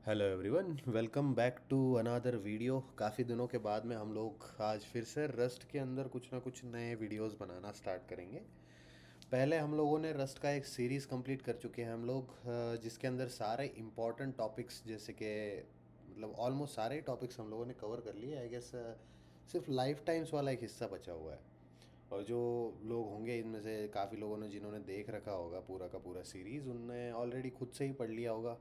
Hello everyone, welcome back to another video. काफ़ी दिनों के बाद में हम लोग आज फिर से रस्ट के अंदर कुछ ना कुछ नए वीडियोस बनाना स्टार्ट करेंगे। पहले हम लोगों ने रस्ट का एक सीरीज़ कंप्लीट कर चुके हैं हम लोग, जिसके अंदर सारे इम्पॉर्टेंट टॉपिक्स जैसे कि मतलब ऑलमोस्ट सारे टॉपिक्स हम लोगों ने कवर कर लिए। आई गेस सिर्फ लाइफ टाइम्स वाला एक हिस्सा बचा हुआ है। और जो लोग होंगे इनमें से काफ़ी लोगों ने जिन्होंने देख रखा होगा पूरा का पूरा सीरीज़, उनने ऑलरेडी खुद से ही पढ़ लिया होगा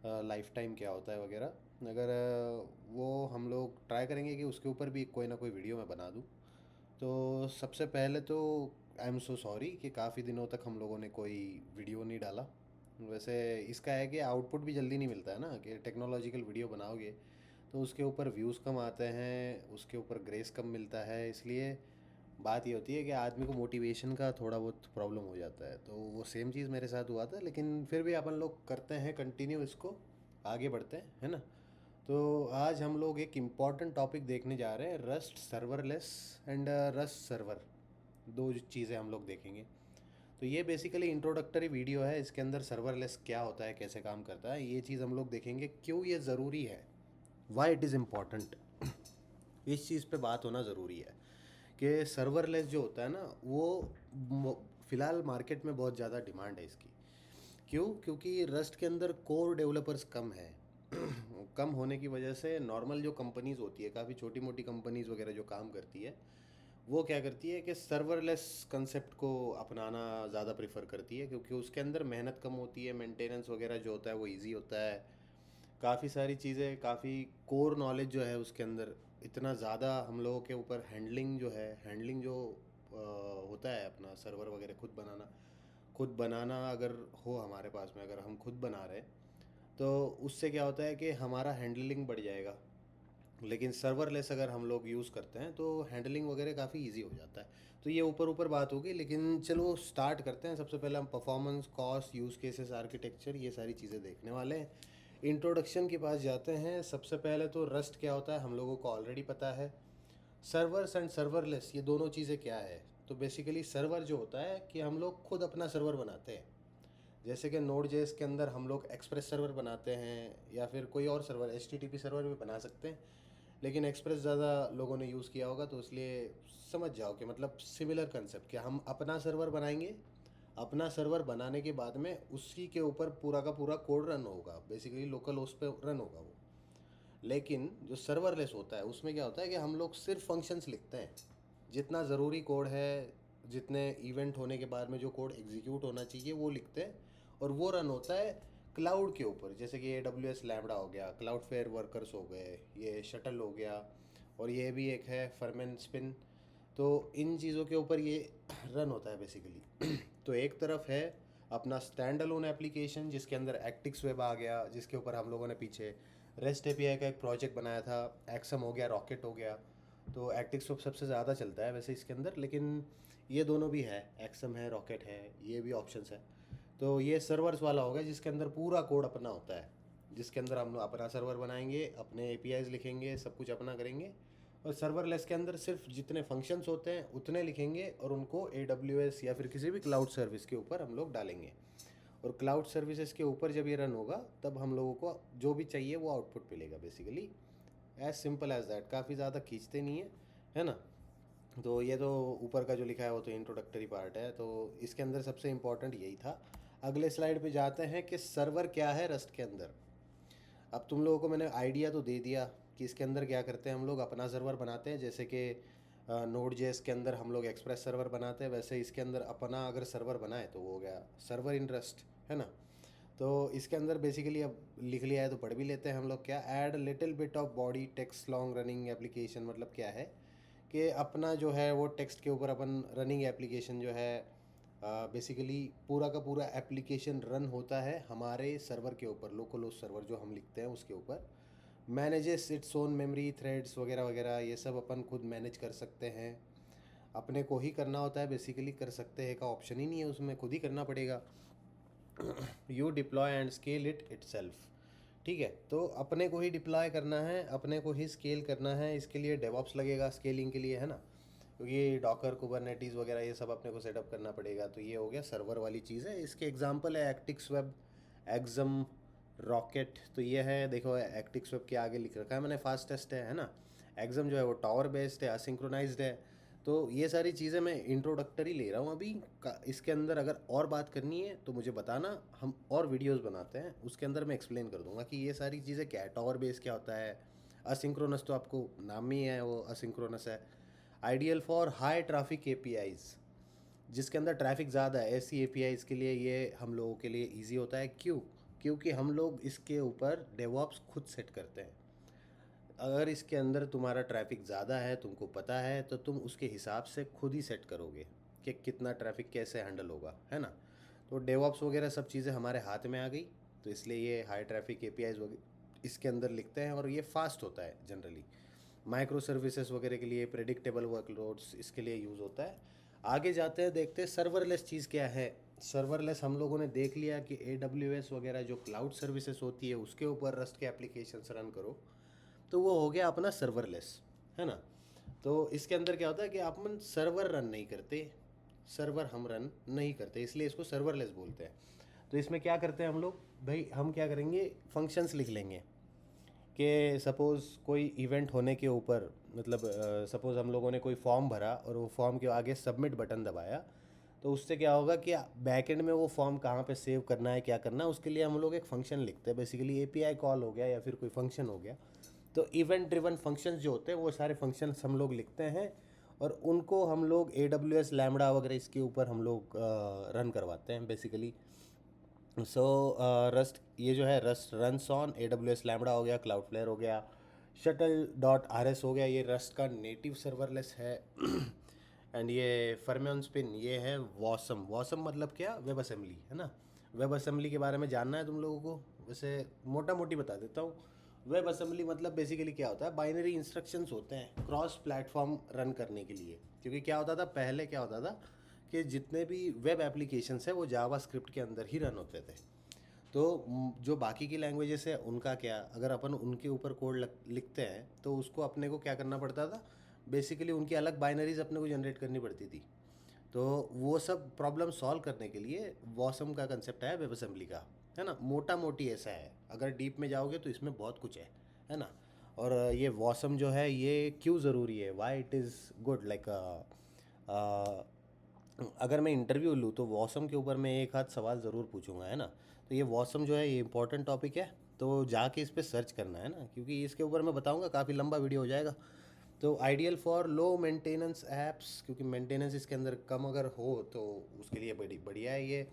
लाइफ टाइम क्या होता है वगैरह। अगर वो हम लोग ट्राई करेंगे कि उसके ऊपर भी कोई ना कोई वीडियो मैं बना दूँ। तो सबसे पहले तो आई एम सो सॉरी कि काफ़ी दिनों तक हम लोगों ने कोई वीडियो नहीं डाला। वैसे इसका है कि आउटपुट भी जल्दी नहीं मिलता है ना, कि टेक्नोलॉजिकल वीडियो बनाओगे तो उसके ऊपर व्यूज़ कम आते हैं, उसके ऊपर ग्रेस कम मिलता है। इसलिए बात ये होती है कि आदमी को मोटिवेशन का थोड़ा बहुत प्रॉब्लम हो जाता है। तो वो सेम चीज़ मेरे साथ हुआ था, लेकिन फिर भी अपन लोग करते हैं कंटिन्यू, इसको आगे बढ़ते हैं, है ना। तो आज हम लोग एक इम्पॉर्टेंट टॉपिक देखने जा रहे हैं, rust serverless and rust server. दो चीज़ें हम लोग देखेंगे। तो ये बेसिकली इंट्रोडक्टरी वीडियो है। इसके अंदर सर्वरलेस क्या होता है, कैसे काम करता है, ये चीज़ हम लोग देखेंगे, क्यों ये ज़रूरी है, वाई इट इज़ इम्पॉर्टेंट। इस चीज़ पे बात होना ज़रूरी है कि सर्वरलेस जो होता है ना, वो फ़िलहाल मार्केट में बहुत ज़्यादा डिमांड है इसकी। क्यों? क्योंकि रस्ट के अंदर कोर डेवलपर्स कम हैं। कम होने की वजह से नॉर्मल जो कंपनीज़ होती है, काफ़ी छोटी मोटी कंपनीज़ वगैरह जो काम करती है, वो क्या करती है कि सर्वरलेस कंसेप्ट को अपनाना ज़्यादा प्रेफर करती है, क्योंकि उसके अंदर मेहनत कम होती है, मेंटेनेंस वगैरह जो होता है वो इजी होता है। काफ़ी सारी चीज़ें, काफ़ी कोर नॉलेज जो है उसके अंदर इतना ज़्यादा हम लोगों के ऊपर हैंडलिंग जो होता है, अपना सर्वर वगैरह खुद बनाना अगर हो हमारे पास में, अगर हम खुद बना रहे हैं तो उससे क्या होता है कि हमारा हैंडलिंग बढ़ जाएगा। लेकिन सर्वरलेस अगर हम लोग यूज़ करते हैं तो हैंडलिंग वगैरह काफ़ी इजी हो जाता है। तो ये ऊपर ऊपर बात होगी, लेकिन चलो स्टार्ट करते हैं। सबसे पहले हम performance, cost, use cases, architecture, ये सारी चीज़ें देखने वाले हैं। इंट्रोडक्शन के पास जाते हैं। सबसे पहले तो रस्ट क्या होता है हम लोगों को ऑलरेडी पता है। सर्वर्स एंड सर्वरलेस, ये दोनों चीज़ें क्या है? तो बेसिकली सर्वर जो होता है कि हम लोग खुद अपना सर्वर बनाते हैं। जैसे कि नोड जेएस के अंदर हम लोग एक्सप्रेस सर्वर बनाते हैं, या फिर कोई और सर्वर एचटीटीपी सर्वर भी बना सकते हैं। लेकिन एक्सप्रेस ज़्यादा लोगों ने यूज़ किया होगा, तो इसलिए समझ जाओ कि मतलब सिमिलर कंसेप्ट, कि हम अपना सर्वर बनाएंगे। अपना सर्वर बनाने के बाद में उसी के ऊपर पूरा का पूरा कोड रन होगा, बेसिकली लोकल होस्ट पे रन होगा वो। लेकिन जो सर्वरलेस होता है उसमें क्या होता है कि हम लोग सिर्फ फंक्शंस लिखते हैं। जितना ज़रूरी कोड है, जितने इवेंट होने के बाद में जो कोड एग्जीक्यूट होना चाहिए वो लिखते हैं, और वो रन होता है क्लाउड के ऊपर। जैसे कि AWS लैम्बडा हो गया, क्लाउड फेयर वर्कर्स हो गए, ये शटल हो गया, और ये भी एक है फर्मेन स्पिन। तो इन चीज़ों के ऊपर ये रन होता है बेसिकली। तो एक तरफ है अपना स्टैंड अलोन एप्लीकेशन, जिसके अंदर एक्टिक्स वेब आ गया, जिसके ऊपर हम लोगों ने पीछे रेस्ट एपीआई का एक प्रोजेक्ट बनाया था। एक्सम हो गया, रॉकेट हो गया। तो एक्टिक्स वेब सबसे ज़्यादा चलता है वैसे इसके अंदर, लेकिन ये दोनों भी है, एक्सम है, रॉकेट है, ये भी ऑप्शंस है। तो ये सर्वर्स वाला होगा जिसके अंदर पूरा कोड अपना होता है, जिसके अंदर हम अपना सर्वर बनाएंगे, अपने एपीआईज लिखेंगे, सब कुछ अपना करेंगे। और सर्वरलेस के अंदर सिर्फ जितने फंक्शंस होते हैं उतने लिखेंगे, और उनको AWS या फिर किसी भी क्लाउड सर्विस के ऊपर हम लोग डालेंगे। और क्लाउड सर्विसेज के ऊपर जब ये रन होगा तब हम लोगों को जो भी चाहिए वो आउटपुट मिलेगा। Basically as simple as that, काफ़ी ज़्यादा खींचते नहीं है ना। तो ये तो ऊपर का जो लिखा है वो तो इंट्रोडक्टरी पार्ट है। तो इसके अंदर सबसे इम्पॉर्टेंट यही था। अगले स्लाइड पे जाते हैं कि सर्वर क्या है रस्ट के अंदर। अब तुम लोगों को मैंने आइडिया तो दे दिया कि इसके अंदर क्या करते हैं। हम लोग अपना सर्वर बनाते हैं, जैसे कि नोड जेएस के अंदर हम लोग एक्सप्रेस सर्वर बनाते हैं, वैसे इसके अंदर अपना अगर सर्वर बनाए तो वो हो गया सर्वर इन रस्ट, है ना। तो इसके अंदर बेसिकली अब लिख लिया है तो पढ़ भी लेते हैं हम लोग। क्या add little bit of body text long running application, मतलब क्या है कि अपना जो है वो टेक्स्ट के ऊपर अपन रनिंग एप्लीकेशन जो है, बेसिकली पूरा का पूरा एप्लीकेशन रन होता है हमारे सर्वर के ऊपर, लोकल होस्ट सर्वर जो हम लिखते हैं उसके ऊपर। Manages its own memory, threads वगैरह वगैरह, ये सब अपन खुद मैनेज कर सकते हैं। अपने को ही करना होता है, बेसिकली कर सकते हैं का ऑप्शन ही नहीं है उसमें, खुद ही करना पड़ेगा। You deploy and scale it itself. ठीक है, तो अपने को ही डिप्लॉय करना है, अपने को ही स्केल करना है। इसके लिए डेवऑप्स लगेगा स्केलिंग के लिए, है ना, क्योंकि डॉकर, कुबरनेटीज़ वगैरह ये सब अपने को सेटअप करना पड़ेगा। तो ये हो गया सर्वर वाली चीज़ है। इसके एग्जांपल है एक्टिक्स वेब, एक्सम, रॉकेट, तो ये है देखो एक्टिक्स वेब के आगे लिख रखा है मैंने फास्टेस्ट है ना। एग्जाम जो है वो टावर बेस्ड है, असिंक्रोनाइज्ड है। तो ये सारी चीज़ें मैं इंट्रोडक्टरी ले रहा हूँ अभी इसके अंदर अगर और बात करनी है तो मुझे बताना, हम और वीडियोस बनाते हैं उसके अंदर मैं एक्सप्लेन कर दूंगा कि ये सारी चीज़ें क्या है, टावर बेस क्या होता है, असिंक्रोनस तो आपको नाम ही है वो असिंक्रोनस है। Ideal for high traffic APIs, जिसके अंदर ट्रैफिक ज़्यादा है, ऐसी एपीआईज के लिए ये हम लोगों के लिए ईजी होता है। क्यों? क्योंकि हम लोग इसके ऊपर डेवॉप्स खुद सेट करते हैं। अगर इसके अंदर तुम्हारा ट्रैफिक ज़्यादा है, तुमको पता है, तो तुम उसके हिसाब से खुद ही सेट करोगे कि कितना ट्रैफिक कैसे हैंडल होगा, है ना। तो डेवॉप्स वगैरह सब चीज़ें हमारे हाथ में आ गई, तो इसलिए ये हाई ट्रैफिक एपीआईज वगैरह इसके अंदर लिखते हैं और ये फास्ट होता है जनरली। माइक्रो सर्विसेज वगैरह के लिए, प्रेडिक्टेबल वर्कलोड्स इसके लिए यूज़ होता है। आगे जाते हैं, देखते हैं सर्वरलेस चीज़ क्या है। सर्वरलेस हम लोगों ने देख लिया कि AWS वगैरह जो क्लाउड सर्विसेज होती है उसके ऊपर रस्ट के एप्लीकेशंस रन करो, तो वो हो गया अपना सर्वरलेस, है ना। तो इसके अंदर क्या होता है कि अपन सर्वर रन नहीं करते, सर्वर हम रन नहीं करते, इसलिए इसको सर्वरलेस बोलते हैं। तो इसमें क्या करते हैं हम लोग, भाई हम क्या करेंगे, फंक्शंस लिख लेंगे कि सपोज़ कोई इवेंट होने के ऊपर, मतलब सपोज़ हम लोगों ने कोई फॉर्म भरा और वो फॉर्म के आगे सबमिट बटन दबाया, तो उससे क्या होगा कि बैकएंड में वो फॉर्म कहाँ पे सेव करना है, क्या करना है, उसके लिए हम लोग एक फ़ंक्शन लिखते हैं। बेसिकली एपीआई कॉल हो गया या फिर कोई फंक्शन हो गया। तो इवेंट ड्रिवन फंक्शंस जो होते हैं वो सारे फंक्शंस हम लोग लिखते हैं और उनको हम लोग AWS लैम्बडा वगैरह इसके ऊपर हम लोग रन करवाते हैं बेसिकली। सो रस्ट ये जो है rust runs on AWS lambda हो गया, क्लाउडफ्लेयर हो गया, shuttle.rs हो गया, ये रस्ट का नेटिव सर्वरलेस है। एंड ये फर्मियन स्पिन ये है वॉसम। वॉसम मतलब क्या, वेब असेंबली, है ना। वेब असेंबली के बारे में जानना है तुम लोगों को, वैसे मोटा मोटी बता देता हूँ। वेब असेंबली मतलब बेसिकली क्या होता है, बाइनरी इंस्ट्रक्शंस होते हैं क्रॉस प्लेटफॉर्म रन करने के लिए। क्योंकि क्या होता था पहले, क्या होता था कि जितने भी वेब एप्लीकेशंस है वो जावा स्क्रिप्ट के अंदर ही रन होते थे। तो जो बाकी की लैंग्वेजेस है उनका क्या, अगर अपन उनके ऊपर कोड लिखते हैं तो उसको अपने को क्या करना पड़ता था, बेसिकली उनकी अलग बाइनरीज अपने को जनरेट करनी पड़ती थी। तो वो सब प्रॉब्लम सॉल्व करने के लिए वॉसम का कंसेप्ट है वेब असेंबली का, है ना। मोटा मोटी ऐसा है, अगर डीप में जाओगे तो इसमें बहुत कुछ है ना। और ये वॉसम जो है ये क्यों ज़रूरी है, why it is good, like अगर मैं इंटरव्यू लूँ तो वॉसम के ऊपर मैं एक आध सवाल ज़रूर पूछूंगा, है ना। तो ये वॉसम जो है ये इंपॉर्टेंट टॉपिक है, तो जाके इस पर सर्च करना है ना, क्योंकि इसके ऊपर मैं बताऊंगा, काफ़ी लंबा वीडियो हो जाएगा। तो ideal for low maintenance apps, क्योंकि मेंटेनेंस इसके अंदर कम अगर हो तो उसके लिए बढ़िया है ये।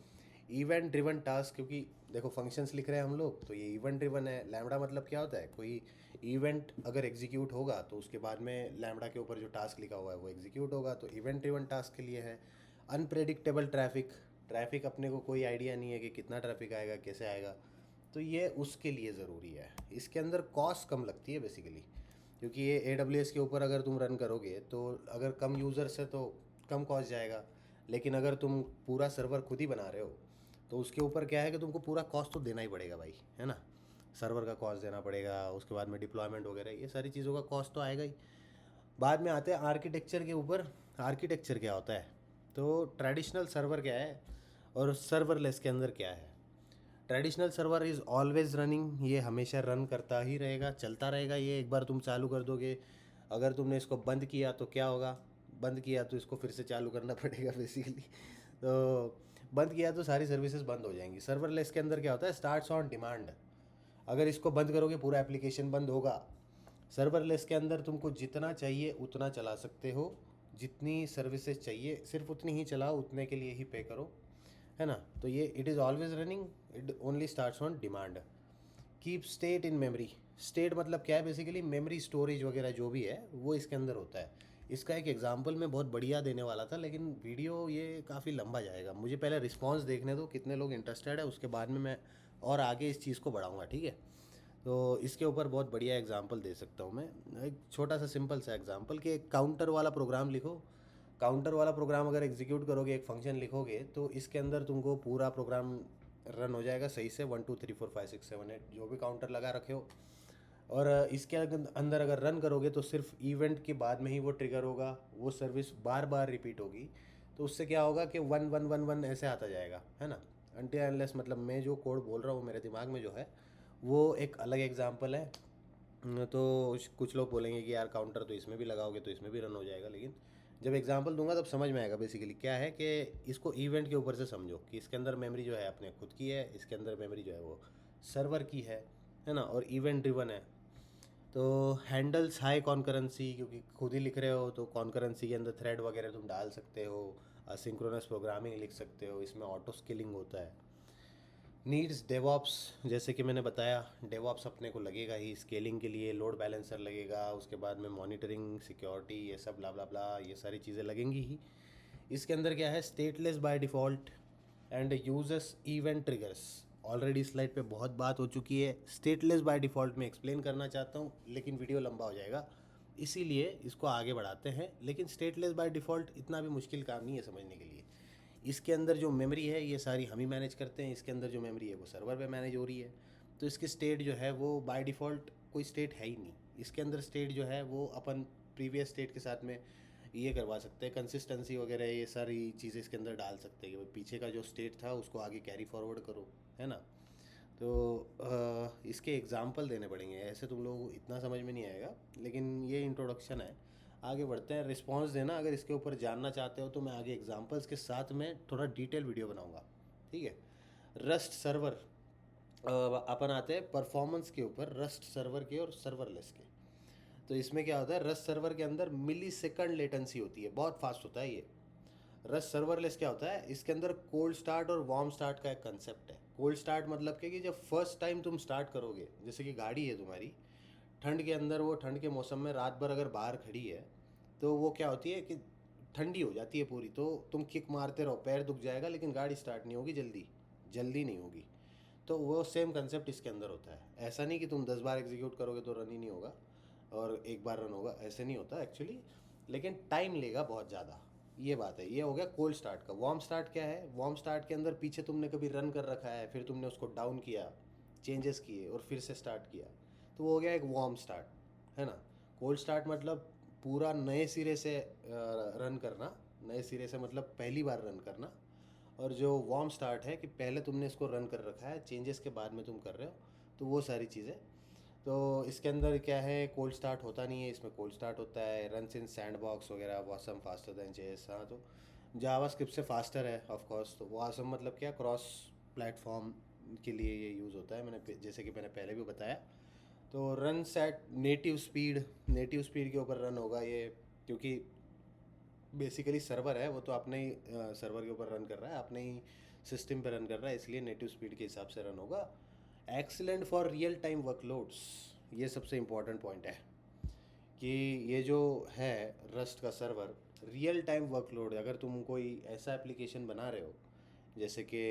इवेंट ड्रिवन टास्क, क्योंकि देखो फंक्शंस लिख रहे हैं हम लोग तो ये इवेंट ड्रिवन है। लैम्बडा मतलब क्या होता है, कोई इवेंट अगर एग्जीक्यूट होगा तो उसके बाद में लैम्बडा के ऊपर जो टास्क लिखा हुआ है वो एग्जीक्यूट होगा, तो इवेंट ड्रिवन टास्क के लिए है। अनप्रेडिक्टेबल ट्रैफिक, ट्रैफिक अपने को कोई आइडिया नहीं है कि कितना ट्रैफिक आएगा, कैसे आएगा, तो ये उसके लिए ज़रूरी है। इसके अंदर कॉस्ट कम लगती है बेसिकली, क्योंकि ये AWS के ऊपर अगर तुम रन करोगे तो अगर कम यूज़र्स है तो कम कॉस्ट जाएगा। लेकिन अगर तुम पूरा सर्वर खुद ही बना रहे हो तो उसके ऊपर क्या है कि तुमको पूरा कॉस्ट तो देना ही पड़ेगा भाई, है ना। सर्वर का कॉस्ट देना पड़ेगा, उसके बाद में डिप्लॉयमेंट वगैरह ये सारी चीज़ों का कॉस्ट तो आएगा ही। बाद में आते हैं आर्किटेक्चर के ऊपर। आर्किटेक्चर क्या होता है, तो ट्रेडिशनल सर्वर क्या है और सर्वरलेस के अंदर क्या है। Traditional server is always running, ये हमेशा रन करता ही रहेगा, चलता रहेगा। ये एक बार तुम चालू कर दोगे, अगर तुमने इसको बंद किया तो क्या होगा, बंद किया तो इसको फिर से चालू करना पड़ेगा बेसिकली। तो बंद किया तो सारी सर्विसेज बंद हो जाएंगी। सर्वरलेस के अंदर क्या होता है, स्टार्ट्स ऑन डिमांड। अगर इसको बंद करोगे पूरा एप्लीकेशन बंद होगा। सर्वरलेस के अंदर तुमको जितना चाहिए उतना चला सकते हो, जितनी सर्विसेज चाहिए सिर्फ उतनी ही चलाओ, उतने के लिए ही पे करो, है ना। तो ये it is always running, it only starts on demand. Keep state in memory. State मतलब क्या है, बेसिकली मेमोरी स्टोरेज वगैरह जो भी है वो इसके अंदर होता है। इसका एक एग्जांपल मैं बहुत बढ़िया देने वाला था, लेकिन वीडियो ये काफ़ी लंबा जाएगा, मुझे पहले रिस्पांस देखने दो कितने लोग इंटरेस्टेड है, उसके बाद में मैं और आगे इस चीज़ को बढ़ाऊँगा, ठीक है। तो इसके ऊपर बहुत बढ़िया एग्जांपल दे सकता हूँ मैं। एक छोटा सा सिंपल सा एग्जांपल कि एक काउंटर वाला प्रोग्राम लिखो। काउंटर वाला प्रोग्राम अगर एग्जीक्यूट करोगे, एक फंक्शन लिखोगे, तो इसके अंदर तुमको पूरा प्रोग्राम रन हो जाएगा सही से, 1 2 3 4 5 6 7 8 जो भी काउंटर लगा रखे हो। और इसके अंदर अगर रन करोगे तो सिर्फ इवेंट के बाद में ही वो ट्रिगर होगा, वो सर्विस बार बार रिपीट होगी। तो उससे क्या होगा कि 1 1 1 1 ऐसे आता जाएगा, है ना। अनटिल अनलेस, मतलब मैं जो कोड बोल रहा हूँ मेरे दिमाग में जो है वो एक अलग एग्जांपल है। तो कुछ लोग बोलेंगे कि यार काउंटर तो इसमें भी लगाओगे तो इसमें भी रन हो जाएगा, लेकिन जब एग्जांपल दूंगा तब समझ में आएगा बेसिकली क्या है। कि इसको इवेंट के ऊपर से समझो कि इसके अंदर मेमोरी जो है अपने खुद की है, इसके अंदर मेमोरी जो है वो सर्वर की है ना, और इवेंट ड्रिवन है। तो हैंडल्स हाई कॉन्करेंसी, क्योंकि खुद ही लिख रहे हो तो कॉन्करेंसी के अंदर थ्रेड वगैरह तुम डाल सकते हो, असिंक्रोनस प्रोग्रामिंग लिख सकते हो, इसमें ऑटो स्केलिंग होता है। नीड्स डेवॉप्स, जैसे कि मैंने बताया डेवॉप्स अपने को लगेगा ही स्केलिंग के लिए, लोड बैलेंसर लगेगा, उसके बाद में मॉनिटरिंग, सिक्योरिटी, ये सब ब्ला ब्ला ब्ला, ये सारी चीज़ें लगेंगी ही। इसके अंदर क्या है, stateless by default and users event triggers. Already slide पे बहुत बात हो चुकी है, स्टेटलेस बाय डिफ़ॉल्ट में एक्सप्लेन करना चाहता हूँ लेकिन वीडियो लंबा हो जाएगा, इसीलिए इसको आगे बढ़ाते हैं। लेकिन स्टेटलेस बाय डिफ़ॉल्ट इतना भी मुश्किल काम नहीं है समझने के लिए। इसके अंदर जो मेमोरी है ये सारी हम ही मैनेज करते हैं, इसके अंदर जो मेमोरी है वो सर्वर पे मैनेज हो रही है। तो इसकी स्टेट जो है वो बाय डिफ़ॉल्ट कोई स्टेट है ही नहीं। इसके अंदर स्टेट जो है वो अपन प्रीवियस स्टेट के साथ में ये करवा सकते हैं, कंसिस्टेंसी वगैरह ये सारी चीज़ें इसके अंदर डाल सकते हैं कि भाई पीछे का जो स्टेट था उसको आगे कैरी फॉरवर्ड करो, है ना। तो इसके एग्जाम्पल देने पड़ेंगे, ऐसे तुम लोगों को इतना समझ में नहीं आएगा, लेकिन ये इंट्रोडक्शन है। आगे बढ़ते हैं, रिस्पॉन्स देना अगर इसके ऊपर जानना चाहते हो तो मैं आगे एग्जांपल्स के साथ में थोड़ा डिटेल वीडियो बनाऊंगा, ठीक है। रस्ट सर्वर, अपन आते हैं परफॉर्मेंस के ऊपर, रस्ट सर्वर के और सर्वरलेस के। तो इसमें क्या होता है, रस्ट सर्वर के अंदर मिली सेकंड लेटेंसी होती है, बहुत फास्ट होता है ये। रस्ट सर्वरलेस क्या होता है, इसके अंदर कोल्ड स्टार्ट और वार्म स्टार्ट का एक कंसेप्ट है। कोल्ड स्टार्ट मतलब कि जब फर्स्ट टाइम तुम स्टार्ट करोगे, जैसे कि गाड़ी है तुम्हारी, ठंड के अंदर, वो ठंड के मौसम में रात भर अगर बाहर खड़ी है तो वो क्या होती है कि ठंडी हो जाती है पूरी, तो तुम किक मारते रहो, पैर दुख जाएगा लेकिन गाड़ी स्टार्ट नहीं होगी, जल्दी जल्दी नहीं होगी। तो वो सेम कंसेप्ट इसके अंदर होता है। ऐसा नहीं कि तुम 10 बार एग्जीक्यूट करोगे तो रन ही नहीं होगा और एक बार रन होगा, ऐसे नहीं होता एक्चुअली, लेकिन टाइम लेगा बहुत ज़्यादा। ये बात है। ये हो गया कोल्ड स्टार्ट का। वार्म स्टार्ट क्या है, वार्म स्टार्ट के अंदर पीछे तुमने कभी रन कर रखा है, फिर तुमने उसको डाउन किया, चेंजेस किए और फिर से स्टार्ट किया, तो वो हो गया एक वार्म स्टार्ट, है ना। कोल्ड स्टार्ट मतलब पूरा नए सिरे से रन करना, नए सिरे से मतलब पहली बार रन करना। और जो वार्म स्टार्ट है कि पहले तुमने इसको रन कर रखा है, चेंजेस के बाद में तुम कर रहे हो, तो वो सारी चीज़ें। तो इसके अंदर क्या है, कोल्ड स्टार्ट होता नहीं है, इसमें कोल्ड स्टार्ट होता है। रन इन सैंड बॉक्स वगैरह, वासम फास्टर दैन जेएस। हाँ, तो जावा स्क्रिप्ट से फास्टर है ऑफ कोर्स। तो वासम मतलब क्या, क्रॉस प्लेटफॉर्म के लिए ये यूज़ होता है, मैंने जैसे कि मैंने पहले भी बताया। तो run set native speed, native speed के ऊपर रन होगा ये, क्योंकि बेसिकली सर्वर है वो तो अपने ही सर्वर के ऊपर रन कर रहा है, अपने ही सिस्टम पे रन कर रहा है, इसलिए नेटिव स्पीड के हिसाब से रन होगा। Excellent for real time workloads, ये सबसे इम्पॉर्टेंट पॉइंट है कि ये जो है रस्ट का सर्वर, रियल टाइम वर्कलोड, अगर तुम कोई ऐसा एप्लीकेशन बना रहे हो जैसे कि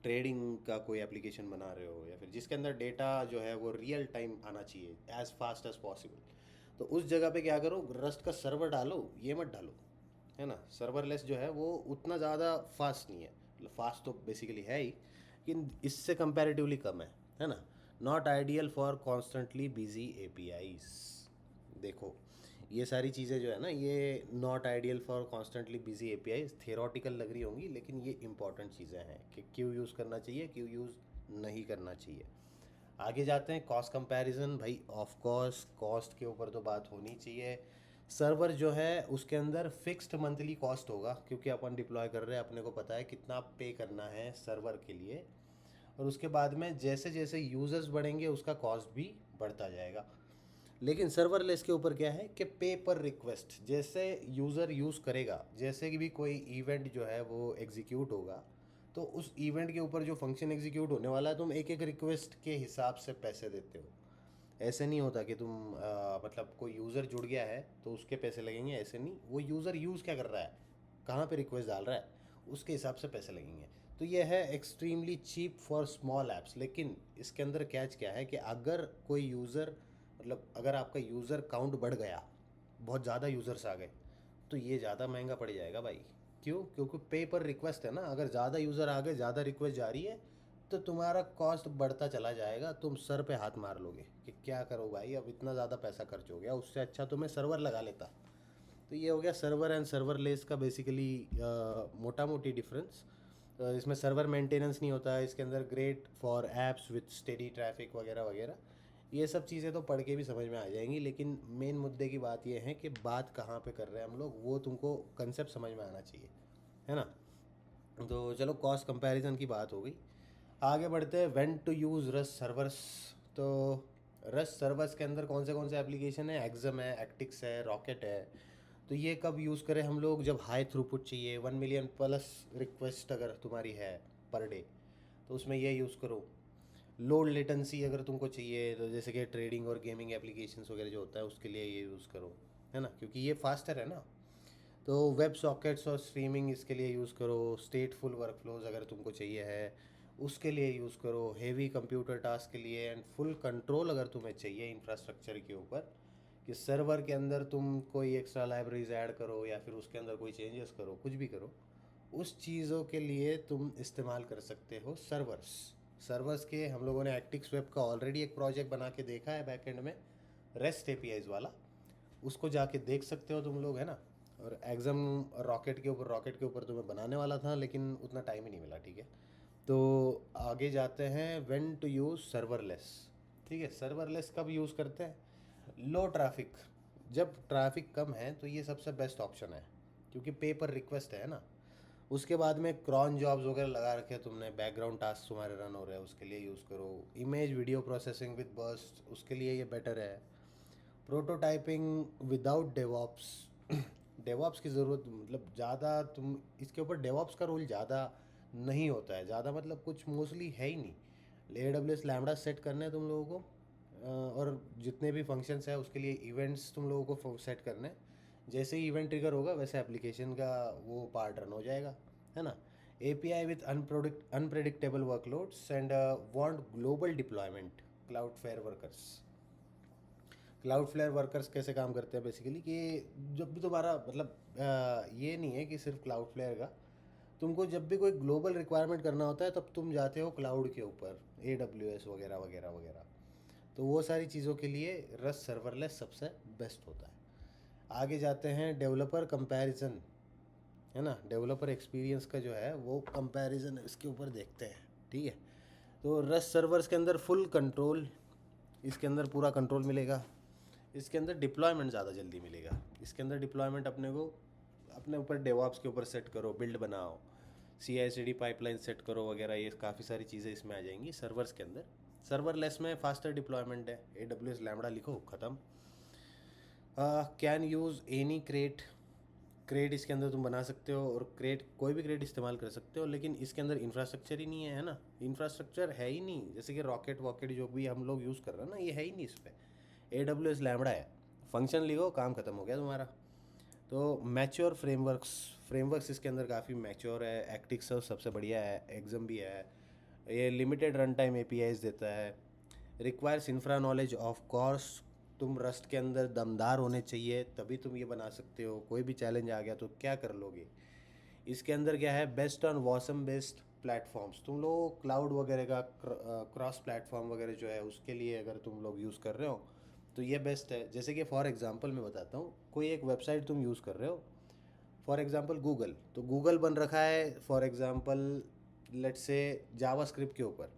ट्रेडिंग का कोई एप्लीकेशन बना रहे हो, या फिर जिसके अंदर डेटा जो है वो रियल टाइम आना चाहिए, एज़ फास्ट एज़ पॉसिबल, तो उस जगह पे क्या करो, रस्ट का सर्वर डालो, ये मत डालो, है ना। सर्वरलेस जो है वो उतना ज़्यादा फास्ट नहीं है, मतलब फास्ट तो बेसिकली है ही, लेकिन इससे कंपैरेटिवली कम है ना। Not ideal for constantly busy APIs. देखो ये सारी चीज़ें जो है ना, ये not ideal for constantly busy APIs theoretical लग रही होंगी, लेकिन ये इंपॉर्टेंट चीज़ें हैं कि क्यों यूज़ करना चाहिए, क्यों यूज़ नहीं करना चाहिए। आगे जाते हैं, कॉस्ट कंपैरिजन। भाई ऑफ कोर्स कॉस्ट के ऊपर तो बात होनी चाहिए। सर्वर जो है उसके अंदर फिक्स्ड मंथली कॉस्ट होगा, क्योंकि अपन डिप्लॉय कर रहे हैं, अपने को पता है कितना पे करना है सर्वर के लिए। और उसके बाद में जैसे जैसे यूज़र्स बढ़ेंगे उसका कॉस्ट भी बढ़ता जाएगा। लेकिन सर्वरलेस के ऊपर क्या है कि पे पर रिक्वेस्ट, जैसे यूज़र यूज़ करेगा, जैसे कि भी कोई इवेंट जो है वो एग्जीक्यूट होगा, तो उस इवेंट के ऊपर जो फंक्शन एग्जीक्यूट होने वाला है, तुम एक एक रिक्वेस्ट के हिसाब से पैसे देते हो। ऐसे नहीं होता कि तुम मतलब कोई यूज़र जुड़ गया है तो उसके पैसे लगेंगे, ऐसे नहीं। वो यूज़र यूज़ क्या कर रहा है, कहाँ पे रिक्वेस्ट डाल रहा है, उसके हिसाब से पैसे लगेंगे। तो ये है extremely cheap for small apps. लेकिन इसके अंदर कैच क्या है कि अगर कोई यूज़र, मतलब अगर आपका यूज़र काउंट बढ़ गया, बहुत ज़्यादा यूज़र्स आ गए, तो ये ज़्यादा महंगा पड़ जाएगा भाई। क्यों? क्योंकि पे पर रिक्वेस्ट है ना, अगर ज़्यादा यूज़र आ गए, ज़्यादा रिक्वेस्ट जा रही है, तो तुम्हारा कॉस्ट बढ़ता चला जाएगा, तुम सर पे हाथ मार लोगे कि क्या करो भाई, अब इतना ज़्यादा पैसा खर्च हो गया, उससे अच्छा तो मैं सर्वर लगा लेता। तो ये हो गया सर्वर एंड सर्वरलेस का बेसिकली मोटा मोटी डिफरेंस। इसमें सर्वर मेंटेनेंस नहीं होता है इसके अंदर, great for apps with steady traffic वगैरह वगैरह। ये सब चीज़ें तो पढ़ के भी समझ में आ जाएंगी, लेकिन मेन मुद्दे की बात ये है कि बात कहाँ पे कर रहे हैं हम लोग, वो तुमको कंसेप्ट समझ में आना चाहिए, है ना। तो चलो कॉस्ट कंपैरिजन की बात हो गई, आगे बढ़ते हैं when to use Rust servers. तो रस्ट सर्वर्स के अंदर कौन से एप्लीकेशन है, एक्सम है, एक्टिक्स है, रॉकेट है। तो ये कब यूज़ करें हम लोग, जब हाई थ्रूपुट चाहिए, 1 मिलियन प्लस रिक्वेस्ट अगर तुम्हारी है पर डे, तो उसमें ये यूज़ करो। लोड लेटेंसी अगर तुमको चाहिए, तो जैसे कि ट्रेडिंग और गेमिंग एप्लीकेशंस वगैरह जो होता है उसके लिए ये यूज़ करो, है ना, क्योंकि ये फास्टर है ना। तो वेब सॉकेट्स और स्ट्रीमिंग इसके लिए यूज़ करो। स्टेटफुल वर्कफ्लोज अगर तुमको चाहिए है उसके लिए यूज़ करो। हेवी कंप्यूटर टास्क के लिए एंड फुल कंट्रोल अगर तुम्हें चाहिए इंफ्रास्ट्रक्चर के ऊपर, कि सर्वर के अंदर तुम कोई एक्स्ट्रा लाइब्रेरीज ऐड करो या फिर उसके अंदर कोई चेंजेस करो, कुछ भी करो, उस चीज़ों के लिए तुम इस्तेमाल कर सकते हो सर्वर्स। सर्वर्स के हम लोगों ने एक्टिक्स वेब का ऑलरेडी एक प्रोजेक्ट बना के देखा है बैकएंड में, रेस्ट एपीआईज वाला, उसको जाके देख सकते हो तुम लोग, है ना। और एग्ज़ाम रॉकेट के ऊपर तुम्हें बनाने वाला था लेकिन उतना टाइम ही नहीं मिला, ठीक है। तो आगे जाते हैं व्हेन टू यूज़ सर्वरलेस। ठीक है, सर्वरलेस कब यूज़ करते हैं, लो ट्रैफिक, जब ट्रैफिक कम है तो ये सबसे बेस्ट ऑप्शन है, क्योंकि पे पर रिक्वेस्ट है ना। उसके बाद में क्रॉन जॉब्स वगैरह लगा रखे हैं तुमने, बैकग्राउंड टास्क तुम्हारे रन हो रहे हैं, उसके लिए यूज़ करो। Image video processing with burst, उसके लिए ये बेटर है। प्रोटोटाइपिंग विदाउट डेवॉप्स, डेवॉप्स की ज़रूरत मतलब ज़्यादा तुम इसके ऊपर डेवॉप्स का रोल ज़्यादा नहीं होता है, ज़्यादा मतलब कुछ मोस्टली है ही नहीं। A W S lambda set करने हैं तुम लोगों को, और जितने भी फंक्शंस है उसके लिए इवेंट्स तुम लोगों को सेट करने हैं। जैसे ही इवेंट ट्रिगर होगा वैसे एप्लीकेशन का वो पार्ट रन हो जाएगा, है ना। API with unpredictable workloads and want global deployment, Cloudflare workers. Cloudflare workers कैसे काम करते हैं बेसिकली, कि जब भी तुम्हारा मतलब ये नहीं है कि सिर्फ क्लाउडफ्लेयर का, तुमको जब भी कोई ग्लोबल रिक्वायरमेंट करना होता है तब तुम जाते हो क्लाउड के ऊपर, AWS वगैरह वगैरह वगैरह। तो वो सारी चीज़ों के लिए रस्ट सर्वरलेस सबसे बेस्ट होता है। आगे जाते हैं डेवलपर कंपैरिजन, है ना। डेवलपर एक्सपीरियंस का जो है वो कंपैरिजन इसके ऊपर देखते हैं, ठीक है। तो रस्ट सर्वर्स के अंदर फुल कंट्रोल, इसके अंदर पूरा कंट्रोल मिलेगा। इसके अंदर डिप्लॉयमेंट ज़्यादा जल्दी मिलेगा। इसके अंदर डिप्लॉयमेंट अपने को अपने ऊपर डेवॉप्स के ऊपर सेट करो, बिल्ड बनाओ, CI/CD पाइपलाइन सेट करो वगैरह, ये काफ़ी सारी चीज़ें इसमें आ जाएंगी सर्वर्स के अंदर। सर्वरलेस में फास्टर डिप्लॉयमेंट है, AWS लैम्बडा लिखो ख़त्म। Can use any crate, crate इसके अंदर तुम बना सकते हो, और क्रेट कोई भी क्रेट इस्तेमाल कर सकते हो, लेकिन इसके अंदर इंफ्रास्ट्रक्चर ही नहीं है ना, इंफ्रास्ट्रक्चर है ही नहीं। जैसे कि रॉकेट वॉकेट जो भी हम लोग यूज़ कर रहे हैं ना, ये है ही नहीं इस पर। AWS लैम्बडा है, फंक्शन लिखो काम ख़त्म हो गया तुम्हारा। तो मैच्योर फ्रेमवर्क्स, फ्रेमवर्क्स इसके अंदर काफ़ी मैच्योर है। एक्टिक्स सबसे बढ़िया है, एग्जाम भी है, ये लिमिटेड रन टाइम APIs देता है। Requires infra knowledge, of course तुम रस्ट के अंदर दमदार होने चाहिए तभी तुम ये बना सकते हो। कोई भी चैलेंज आ गया तो क्या कर लोगे। इसके अंदर क्या है, बेस्ट ऑन वॉसम बेस्ड प्लेटफॉर्म्स, तुम लोग क्लाउड वगैरह का क्रॉस प्लेटफॉर्म वगैरह जो है उसके लिए अगर तुम लोग यूज़ कर रहे हो तो ये बेस्ट है। जैसे कि फॉर एग्जांपल मैं बताता हूँ, कोई एक वेबसाइट तुम यूज़ कर रहे हो, फॉर एग्जांपल गूगल, तो गूगल बन रखा है for example let's say JavaScript के ऊपर,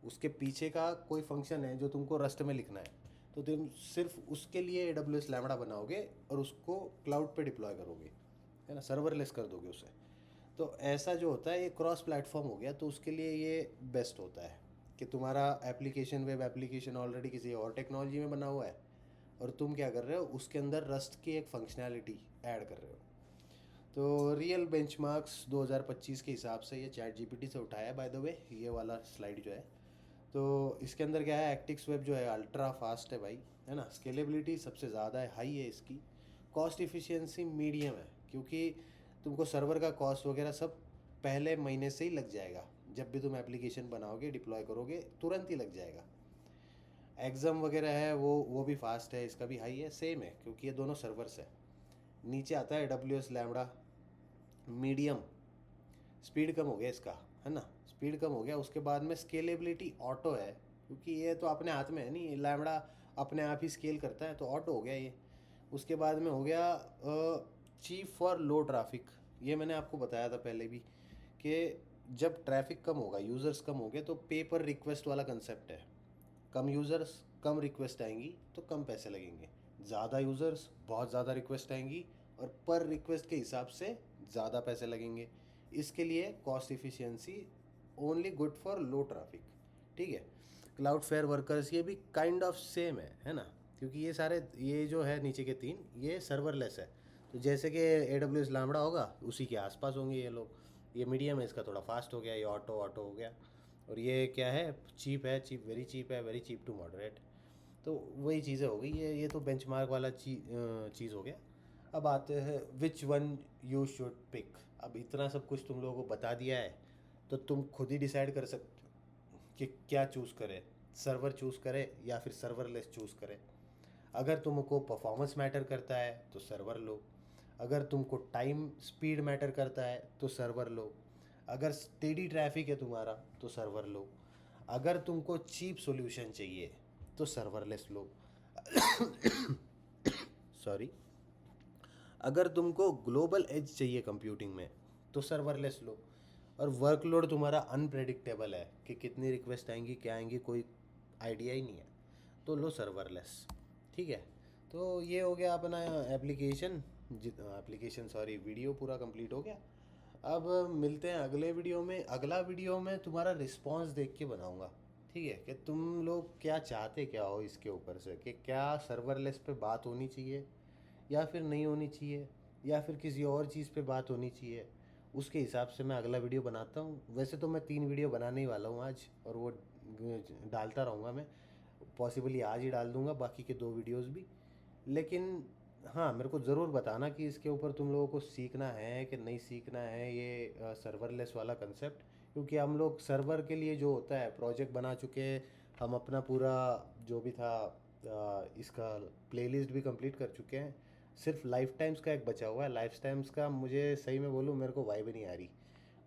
उसके पीछे का कोई फंक्शन है जो तुमको रस्ट में लिखना है, तो तुम सिर्फ उसके लिए AWS लैम्बडा बनाओगे और उसको क्लाउड पे डिप्लॉय करोगे, है ना, सर्वरलेस कर दोगे उसे। तो ऐसा जो होता है ये क्रॉस प्लेटफॉर्म हो गया, तो उसके लिए ये बेस्ट होता है कि तुम्हारा एप्लीकेशन, वेब एप्लीकेशन ऑलरेडी किसी और टेक्नोलॉजी में बना हुआ है, और तुम क्या कर रहे हो, उसके अंदर रस्ट की एक फंक्शनैलिटी ऐड कर रहे हो। तो रियल बेंचमार्क्स 2025 के हिसाब से ये चैट GPT से उठाया है बाय द वे, ये वाला स्लाइड जो है। तो इसके अंदर क्या है, एक्टिक्स वेब जो है अल्ट्रा फास्ट है भाई, है ना। स्केलेबिलिटी सबसे ज़्यादा है, हाई है इसकी। कॉस्ट इफ़िशियंसी मीडियम है, क्योंकि तुमको सर्वर का कॉस्ट वगैरह सब पहले महीने से ही लग जाएगा, जब भी तुम एप्लीकेशन बनाओगे डिप्लॉय करोगे तुरंत ही लग जाएगा। एग्ज़ाम वगैरह है वो भी फास्ट है, इसका भी हाई है, सेम है क्योंकि ये दोनों सर्वर्स है। नीचे आता है AWS लैम्बडा, मीडियम, स्पीड कम हो गया इसका, है ना, स्पीड कम हो गया। उसके बाद में स्केलेबिलिटी ऑटो है, क्योंकि ये तो अपने हाथ में है नहीं, लैम्बडा अपने आप ही स्केल करता है, तो ऑटो हो गया ये। उसके बाद में हो गया चीप फॉर लो ट्रैफिक, ये मैंने आपको बताया था पहले भी कि जब ट्रैफिक कम होगा, यूज़र्स कम हो गए, तो पे पर रिक्वेस्ट वाला कंसेप्ट है। कम यूज़र्स कम रिक्वेस्ट आएंगी तो कम पैसे लगेंगे, ज़्यादा यूज़र्स बहुत ज़्यादा रिक्वेस्ट आएंगी और पर रिक्वेस्ट के हिसाब से ज़्यादा पैसे लगेंगे। इसके लिए cost efficiency only good for low traffic. ठीक है, क्लाउडफ्लेयर वर्कर्स ये भी काइंड ऑफ सेम है ना, क्योंकि ये सारे ये जो है नीचे के तीन ये सर्वरलेस है। तो जैसे कि AWS लैम्बडा होगा उसी के आसपास होंगे ये लोग। ये मीडियम है, इसका थोड़ा फास्ट हो गया, ये ऑटो ऑटो हो गया। और ये क्या है, चीप है, चीप वेरी चीप है, वेरी चीप टू मॉडरेट। तो वही चीज़ें हो गई, ये तो बेंचमार्क वाला चीज़ हो गया। अब आते हैं which one you should pick. अब इतना सब कुछ तुम लोगों को बता दिया है, तो तुम खुद ही डिसाइड कर सकते हो कि क्या चूज़ करें, सर्वर चूज़ करें या फिर सर्वरलेस चूज़ करें। अगर तुमको परफॉर्मेंस मैटर करता है तो सर्वर लो, अगर तुमको टाइम स्पीड मैटर करता है तो सर्वर लो, अगर स्टेडी ट्रैफिक है तुम्हारा तो सर्वर लो, अगर तुमको चीप सॉल्यूशन चाहिए तो सर्वरलेस लो सॉरी, अगर तुमको ग्लोबल एज चाहिए कंप्यूटिंग में तो सर्वरलेस लो, और वर्कलोड तुम्हारा अनप्रेडिक्टेबल है कि कितनी रिक्वेस्ट आएंगी क्या आएंगी कोई आइडिया ही नहीं है, तो लो सर्वरलेस। ठीक है, तो ये हो गया अपना एप्लीकेशन सॉरी वीडियो पूरा कंप्लीट हो गया। अब मिलते हैं अगले वीडियो में। अगला वीडियो में तुम्हारा रिस्पांस देख के बनाऊंगा। ठीक है, कि तुम लोग क्या चाहते क्या हो इसके ऊपर से, कि क्या सर्वरलेस पे बात होनी चाहिए या फिर नहीं होनी चाहिए, या फिर किसी और चीज़ पे बात होनी चाहिए। उसके हिसाब से मैं अगला वीडियो बनाता हूँ। वैसे तो मैं 3 वीडियो बनाने ही वाला हूँ आज, और वो डालता रहूँगा मैं। पॉसिबली आज ही डाल दूँगा बाकी के 2 वीडियोस भी। लेकिन हाँ, मेरे को ज़रूर बताना कि इसके ऊपर तुम लोगों को सीखना है कि नहीं सीखना है ये सर्वरलेस वाला कंसेप्ट। क्योंकि हम लोग सर्वर के लिए जो होता है प्रोजेक्ट बना चुके हैं, हम अपना पूरा जो भी था इसका प्लेलिस्ट भी कंप्लीट कर चुके हैं। सिर्फ लाइफ टाइम्स का एक बचा हुआ है। लाइफ टाइम्स का मुझे सही में बोलूँ मेरे को वाइब ही नहीं आ रही,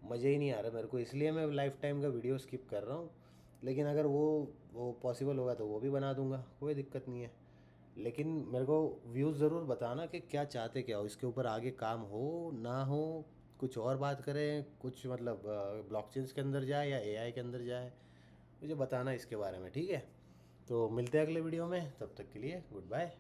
मज़े ही नहीं आ रहा मेरे को, इसलिए मैं लाइफ टाइम का वीडियो स्किप कर रहा हूँ। लेकिन अगर वो पॉसिबल होगा तो वो भी बना दूंगा, कोई दिक्कत नहीं है। लेकिन मेरे को व्यूज़ ज़रूर बताना कि क्या चाहते क्या हो, इसके ऊपर आगे काम हो ना हो, कुछ और बात करें, कुछ मतलब ब्लॉकचेन्स के अंदर जाए या AI के अंदर जाए, मुझे बताना इसके बारे में। ठीक है, तो मिलते हैं अगले वीडियो में, तब तक के लिए गुड बाय।